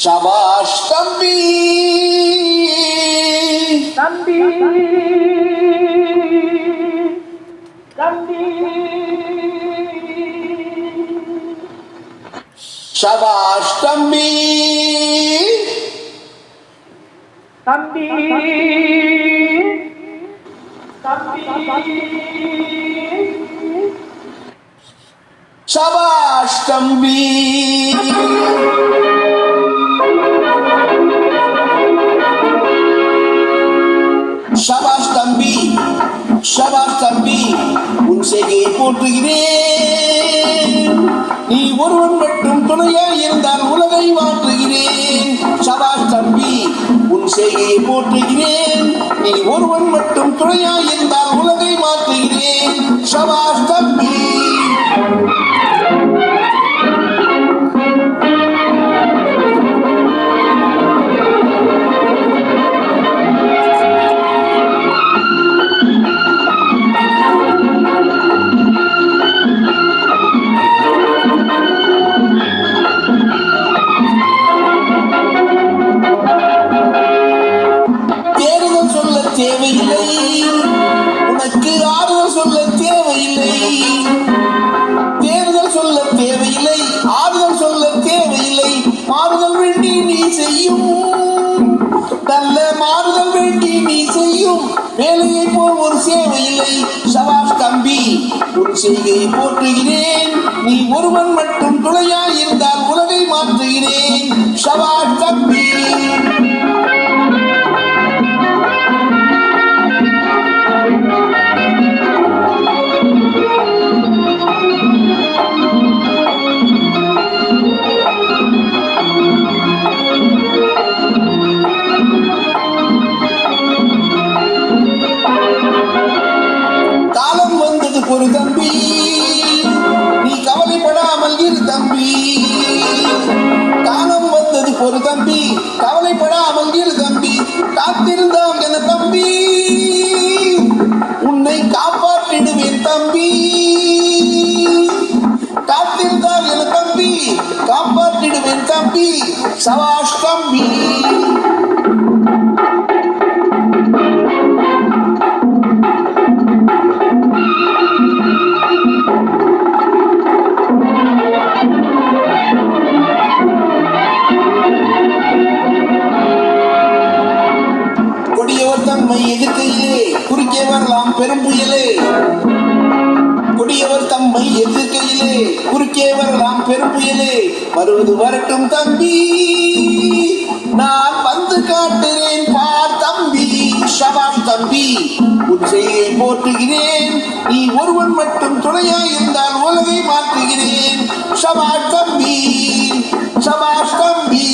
சபாஷ் தம்பி தம்பி தம்பி சபாஷ் தம்பி தம்பி தம்பி சபாஷ் தம்பி சபாஷ் தம்பி சபாஷ் தம்பி உன் செய்கையை போற்றுகிறேன். நீ ஒருவன் மட்டும் துணையாய் இருந்தால் உலகை மாற்றுகிறேன். சபாஷ் தம்பி உன் செய்கையை போற்றுகிறேன். நீ ஒருவன் மட்டும் துணையாய் இருந்தால் உலகை மாற்றுகிறேன். சபாஷ் தம்பி தேவையில்லை, உனக்கு ஆறுதல் சொல்ல தேவையில்லை. தேர்தல் சொல்ல தேவையில்லை, ஆறுதல் சொல்ல தேவையில்லை. மாறுதல் வேண்டி நீ செய்யும் நல்ல மாறுதல் வேண்டி நீ செய்யும் வேலையை போல் ஒரு சேவையில்லை. சபாஷ் தம்பி உன் செய்கையை போற்றுகிறேன். நீ ஒருவன் மட்டும் துணையாய் இருந்தால் உலகை மாற்றுகிறேன். சபாஷ் தம்பி ஒரு தம்பி, நீ கவலைப்படாமல் இரு தம்பி. காலம் வந்தது ஒரு தம்பி, கவலைப்படாமல் இரு தம்பி. காத்திருந்தால் என தம்பி, உன்னை காப்பாற்றிடுவேன் தம்பி. காத்திருந்தால் என தம்பி, காப்பாற்றிடுவேன் தம்பி. சபாஷ் தம்பி தம்மை எதிர்க்கையிலே குறுக்கே வரலாம் பெரும் புயலே. கொடியவர் தம்மை எதிர்க்கையிலே குறுக்கே வரலாம் பெரும் புயலே. வருவது வரட்டும் தம்பி, நான் வந்து காட்டுறேன் பார் தம்பி. சபாஷ் தம்பி உன் செய்கையை போற்றுகிறேன். நீ ஒருவன் மட்டும் துணையாய் இருந்தால் உலகை மாற்றுகிறேன். சபாஷ் தம்பி சபாஷ் தம்பி